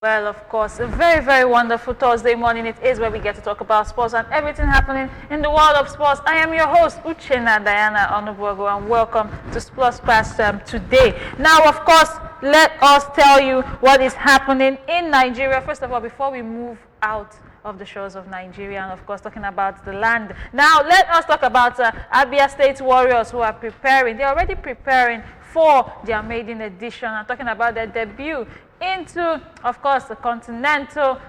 Well, of course, a very, very wonderful Thursday morning. It is where we get to talk about sports and everything happening in the world of sports. I am your host, Uchenna Diana Onugbogo, and welcome to Sports Pass today. Now, of course, let us tell you what is happening in Nigeria. First of all, before we move out of the shores of Nigeria and, of course, talking about the land. Now, let us talk about Abia State Warriors who are preparing. They're already preparing for their maiden edition. I'm talking about their debut into, of course, the continental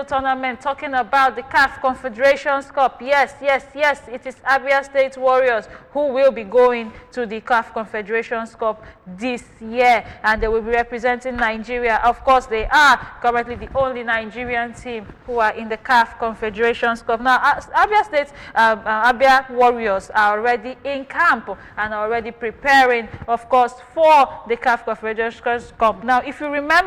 tournament, talking about the CAF Confederations Cup. Yes, it is Abia State Warriors who will be going to the CAF Confederations Cup this year, and they will be representing Nigeria. Of course, they are currently the only Nigerian team who are in the CAF Confederations Cup. Now, Abia State, Abia Warriors are already in camp and are already preparing, of course, for the CAF Confederations Cup. Now, if you remember,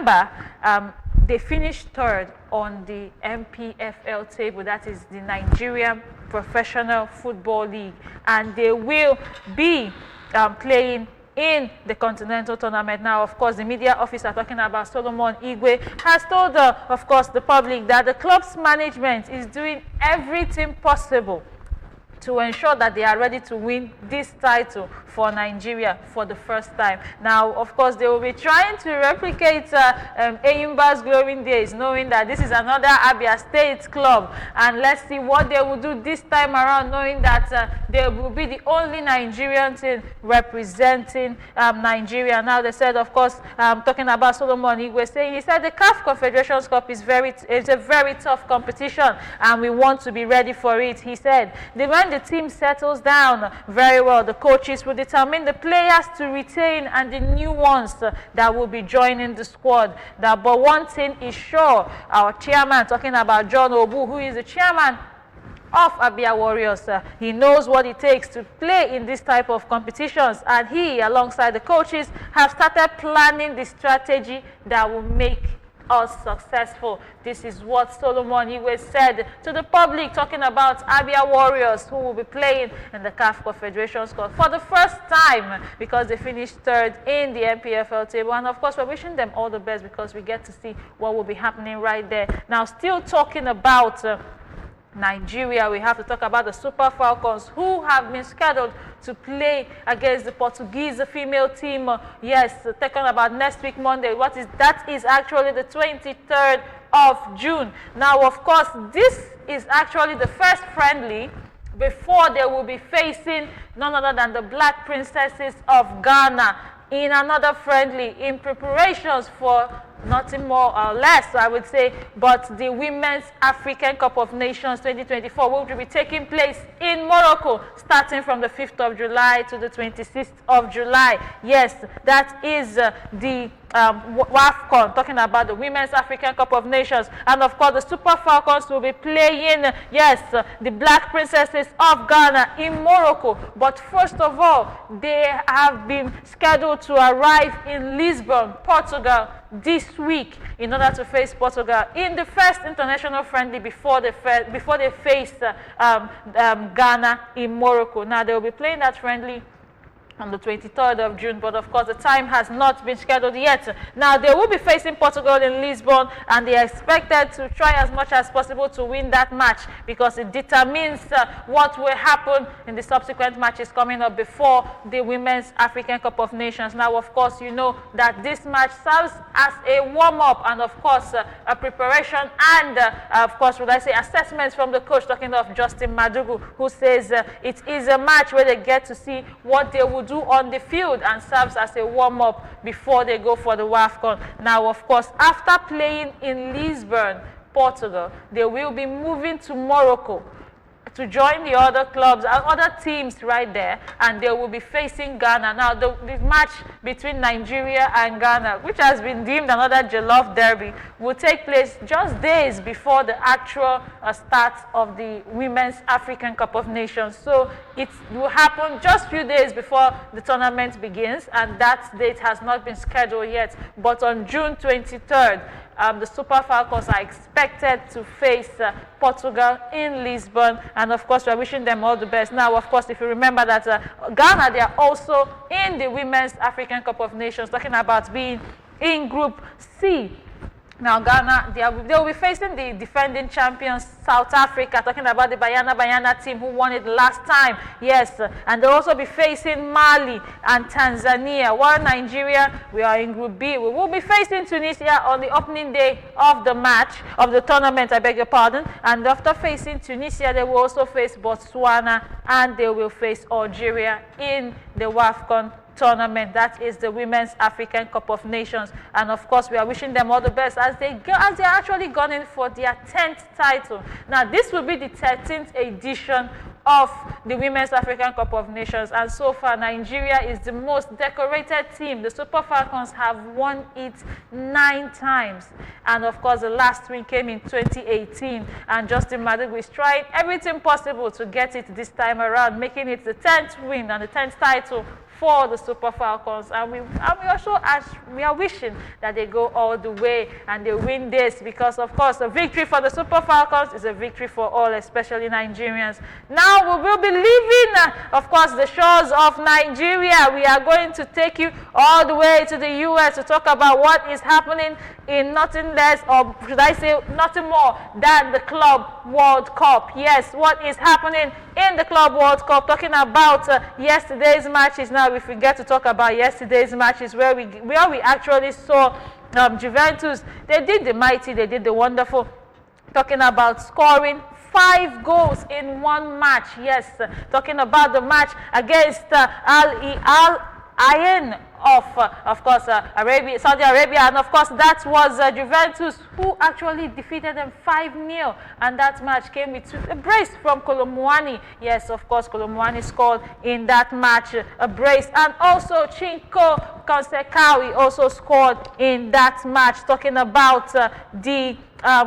they finished third on the MPFL table, that is the Nigerian Professional Football League, and they will be playing in the continental tournament. Now, of course, the media officer talking about Solomon Igwe has told, of course, the public that the club's management is doing everything possible to ensure that they are ready to win this title for Nigeria for the first time. Now, of course, they will be trying to replicate Eyimba's glory days, knowing that this is another Abia State club. And let's see what they will do this time around, knowing that they will be the only Nigerian team representing Nigeria. Now, they said, of course, talking about Solomon Igwe, saying, he said the CAF Confederations Cup is a very tough competition, and we want to be ready for it. He said, when the team settles down very well, the coaches will determine the players to retain and the new ones that will be joining the squad. But one thing is sure, our chairman, talking about John Obu, who is the chairman of Abia Warriors, he knows what it takes to play in this type of competitions, and he, alongside the coaches, have started planning the strategy that will make us successful. This is what Solomon Igwe said to the public, talking about Abia Warriors who will be playing in the CAF Confederations Cup for the first time, because they finished third in the MPFL table. And of course, we're wishing them all the best, because we get to see what will be happening right there. Now, still talking about Nigeria, we have to talk about the Super Falcons, who have been scheduled to play against the Portuguese female team. Yes, talking about next week, Monday. That is actually the 23rd of June. Now, of course, this is actually the first friendly before they will be facing none other than the Black Princesses of Ghana in another friendly, in preparations for nothing more or less, I would say, but the Women's African Cup of Nations 2024, which will be taking place in Morocco, starting from the 5th of July to the 26th of July. Yes, that is the WAFCON, talking about the Women's African Cup of Nations. And of course, the Super Falcons will be playing, yes, the Black Princesses of Ghana in Morocco. But first of all, they have been scheduled to arrive in Lisbon, Portugal, this week in order to face Portugal in the first international friendly before they face Ghana in Morocco. Now, they will be playing that friendly on the 23rd of June, but of course the time has not been scheduled yet. Now, they will be facing Portugal in Lisbon, and they are expected to try as much as possible to win that match, because it determines what will happen in the subsequent matches coming up before the Women's African Cup of Nations. Now, of course, you know that this match serves as a warm-up and, of course, a preparation and, of course, would I say, assessments from the coach, talking of Justin Madugu, who says it is a match where they get to see what they will do on the field and serves as a warm-up before they go for the WAFCON. Now, of course, after playing in Lisbon, Portugal, they will be moving to Morocco to join the other clubs and other teams right there, and they will be facing Ghana. Now, the match between Nigeria and Ghana, which has been deemed another Jollof derby, will take place just days before the actual start of the Women's African Cup of Nations. So it will happen just a few days before the tournament begins, and that date has not been scheduled yet. But on June 23rd, the Super Falcons are expected to face Portugal in Lisbon, and of course, we're wishing them all the best. Now, of course, if you remember that Ghana, they are also in the Women's African Cup of Nations, talking about being in Group C. Now, Ghana, they will be facing the defending champions, South Africa, talking about the Bayana team who won it last time. Yes, and they'll also be facing Mali and Tanzania. While Nigeria, we are in Group B. We will be facing Tunisia on the opening day of the match, of the tournament, I beg your pardon. And after facing Tunisia, they will also face Botswana and they will face Algeria in the WAFCON tournament. That is the Women's African Cup of Nations, and of course we are wishing them all the best as they are actually gunning for their 10th title. Now this will be the 13th edition of the Women's African Cup of Nations, and so far Nigeria is the most decorated team. The Super Falcons have won it 9 times, and of course the last win came in 2018, and Justin Madugu is trying everything possible to get it this time around, making it the 10th win and the 10th title for the Super Falcons, and we are wishing that they go all the way and they win this, because of course a victory for the Super Falcons is a victory for all, especially Nigerians. Now we will be leaving of course the shores of Nigeria. We are going to take you all the way to the US to talk about what is happening in nothing less, or should I say nothing more than the Club World Cup. Yes, what is happening in the Club World Cup, talking about yesterday's matches. Now if we get to talk about yesterday's matches, where we actually saw Juventus, they did the mighty, they did the wonderful, talking about scoring 5 goals in one match. Yes, talking about the match against Al Ain of course Saudi Arabia, and of course that was Juventus who actually defeated them 5-0, and that match came with a brace from Kolomwani. Yes, of course Kolomwani scored in that match, a brace, and also Chinko Konsekawi also scored in that match, talking about the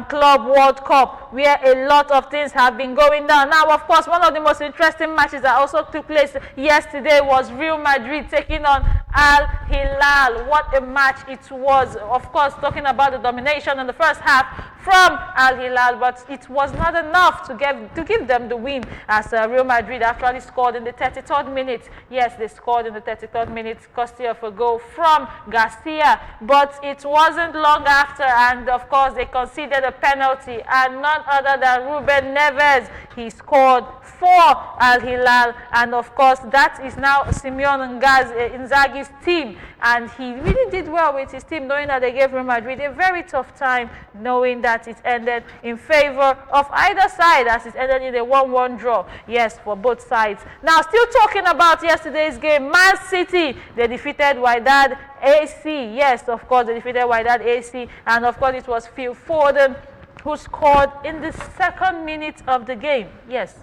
Club World Cup, where a lot of things have been going down. Now, of course, one of the most interesting matches that also took place yesterday was Real Madrid taking on Al Hilal. What a match it was. Of course, talking about the domination in the first half from Al Hilal, but it was not enough to give them the win, as Real Madrid actually scored in the 33rd minute. Yes, they scored in the 33rd minute, courtesy of a goal from Garcia, but it wasn't long after, and of course they conceded a penalty, and none other than Ruben Neves. He scored for Al Hilal, and of course that is now Simeone Inzaghi's team, and he really did well with his team, knowing that they gave Real Madrid a very tough time, knowing that it ended in favor of either side, as it ended in a 1-1 draw. Yes, for both sides. Now, still talking about yesterday's game, Man City, they defeated Wydad AC. Yes, of course, they defeated Wydad AC, and of course it was Phil Foden who scored in the 2nd minute of the game. Yes,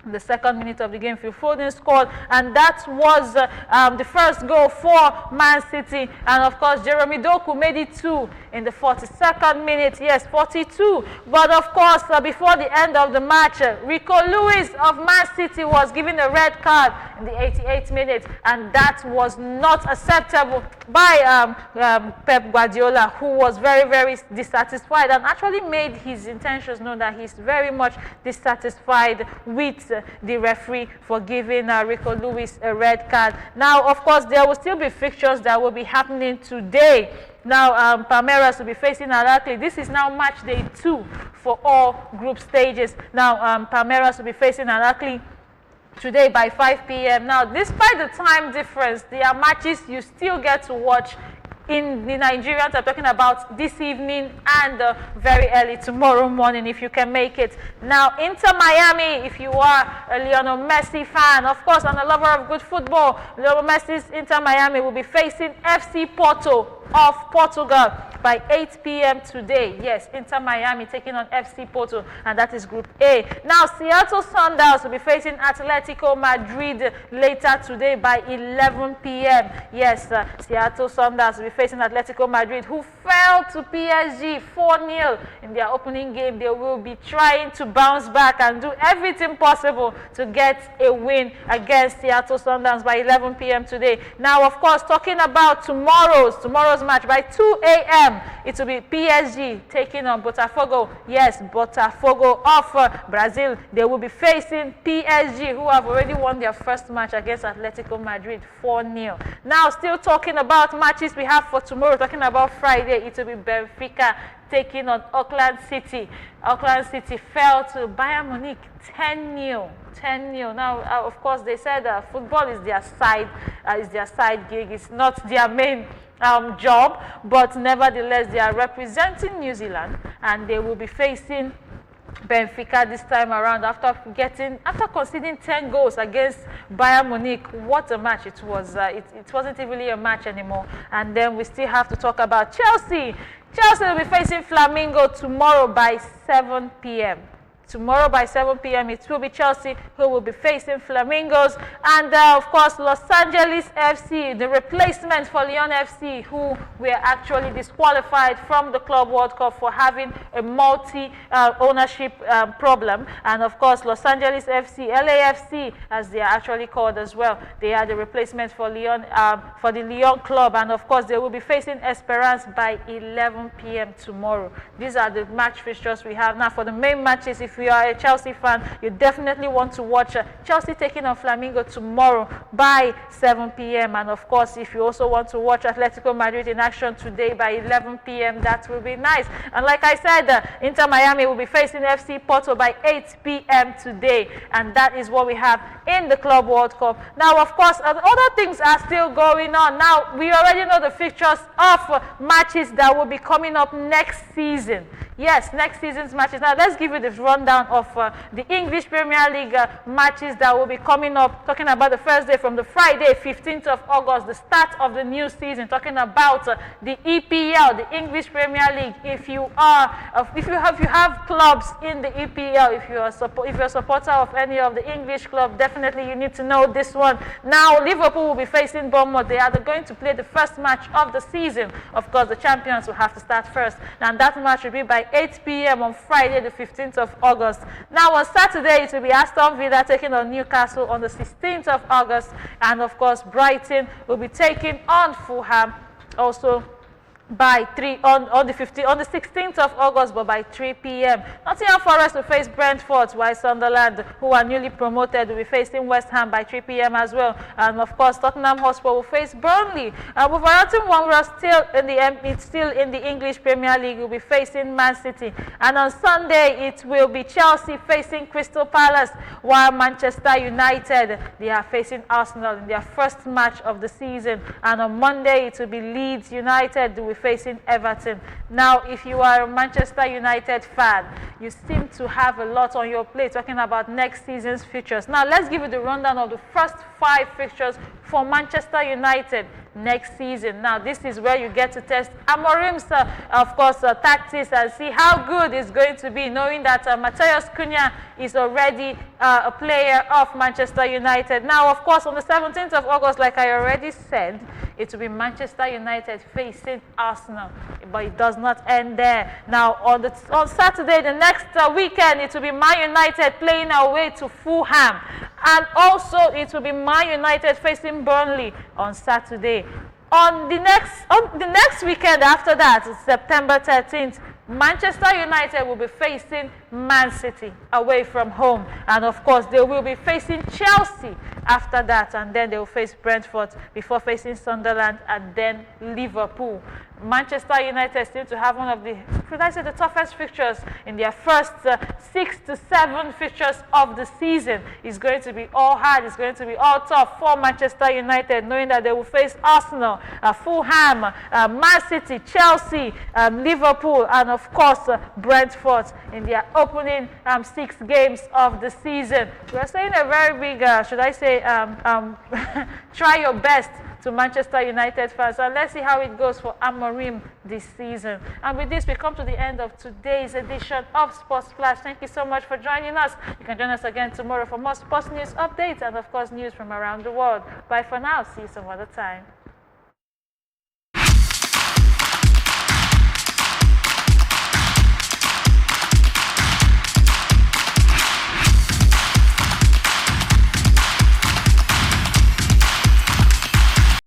the 2nd minute of the game, Phil Foden scored, and that was the first goal for Man City. And of course, Jeremy Doku made it 2 in the 42nd minute. Yes, 42. But of course, before the end of the match, Rico Lewis of Man City was given a red card in the 88th minute, and that was not acceptable by Pep Guardiola, who was very, very dissatisfied and actually made his intentions known that he's very much dissatisfied with the referee for giving Rico Lewis a red card. Now, of course, there will still be fixtures that will be happening today. Now, Palmeiras will be facing Al-Ahly. This is now match day 2 for all group stages. Now, Palmeiras will be facing Al-Ahly today by 5 p.m. Now, despite the time difference, there are matches you still get to watch in the Nigerians are talking about this evening and very early tomorrow morning, if you can make it. Now, Inter Miami, if you are a Lionel Messi fan, of course, and a lover of good football, Lionel Messi's Inter Miami will be facing FC Porto of Portugal by 8 p.m. today. Yes, Inter Miami taking on FC Porto, and that is Group A. Now, Seattle Sounders will be facing Atletico Madrid later today by 11 p.m. Yes, Seattle Sounders will be facing Atletico Madrid, who fell to PSG 4-0 in their opening game. They will be trying to bounce back and do everything possible to get a win against Seattle Sounders by 11 p.m. today. Now, of course, talking about tomorrow's first match by 2 a.m. It will be PSG taking on Botafogo. Yes, Botafogo of Brazil. They will be facing PSG, who have already won their first match against Atletico Madrid 4-0. Now, still talking about matches we have for tomorrow, talking about Friday, it will be Benfica taking on Auckland City. Auckland City fell to Bayern Munich 10-0. 10-0. Now, of course, they said football is their side gig. It's not their main job, but nevertheless, they are representing New Zealand, and they will be facing Benfica this time around after conceding 10 goals against Bayern Munich. What a match it was. It wasn't really a match anymore. And then we still have to talk about Chelsea. Chelsea will be facing Flamengo tomorrow by 7 p.m. Tomorrow by 7 p.m. it will be Chelsea who will be facing Flamingos. And of course, Los Angeles FC, the replacement for Lyon FC, who were actually disqualified from the Club World Cup for having a multi-ownership problem. And of course, Los Angeles FC, LAFC, as they are actually called as well, they are the replacement for Lyon, for the Lyon club. And of course, they will be facing Esperance by 11 p.m. tomorrow. These are the match fixtures we have. Now, for the main matches, if you are a Chelsea fan, you definitely want to watch Chelsea taking on Flamengo tomorrow by 7 p.m. And of course, if you also want to watch Atletico Madrid in action today by 11 p.m., that will be nice. And like I said, Inter Miami will be facing FC Porto by 8 p.m. today. And that is what we have in the Club World Cup. Now, of course, other things are still going on. Now, we already know the fixtures of matches that will be coming up next season. Yes, next season's matches. Now, let's give you the rundown of the English Premier League matches that will be coming up. Talking about the first day from the Friday, 15th of August, the start of the new season. Talking about the EPL, the English Premier League. If you have clubs in the EPL, if you're a supporter of any of the English club, definitely you need to know this one. Now, Liverpool will be facing Bournemouth. They are going to play the first match of the season. Of course, the champions will have to start first, and that match will be by 8 p.m. on Friday, the 15th of August. Now, on Saturday, it will be Aston Villa taking on Newcastle on the 16th of August. And, of course, Brighton will be taking on Fulham also by 3 on the 16th of August, but by 3 p.m. Nottingham Forest will face Brentford, while Sunderland, who are newly promoted, will be facing West Ham by 3 p.m. as well. And of course, Tottenham Hotspur will face Burnley. Wolverhampton Wanderers still in the English Premier League, will be facing Man City. And on Sunday, it will be Chelsea facing Crystal Palace, while Manchester United, they are facing Arsenal in their first match of the season. And on Monday, it will be Leeds United who will facing Everton. Now, if you are a Manchester United fan, you seem to have a lot on your plate talking about next season's fixtures. Now, let's give you the rundown of the first 5 fixtures for Manchester United next season. Now, this is where you get to test Amorim's, tactics and see how good it's going to be, knowing that Matheus Cunha is already a player of Manchester United. Now, of course, on the 17th of August, like I already said, it will be Manchester United facing Arsenal, but it does not end there. Now, on Saturday, the next weekend, it will be Man United playing away to Fulham, and also it will be Man United facing Burnley on Saturday. On the next weekend after that, September 13th, Manchester United will be facing Man City away from home. And of course, they will be facing Chelsea after that. And then they will face Brentford before facing Sunderland and then Liverpool. Manchester United seem to have one of the, the toughest fixtures in their first 6 to 7 fixtures of the season. It's going to be all hard. It's going to be all tough for Manchester United, knowing that they will face Arsenal, Fulham, Man City, Chelsea, Liverpool, and of course Brentford in their opening 6 games of the season. We are saying a very big, try your best to Manchester United fans, and let's see how it goes for Amorim this season. And with this, we come to the end of today's edition of Sports Flash. Thank you so much for joining us. You can join us again tomorrow for more sports news updates and, of course, news from around the world. Bye for now. See you some other time.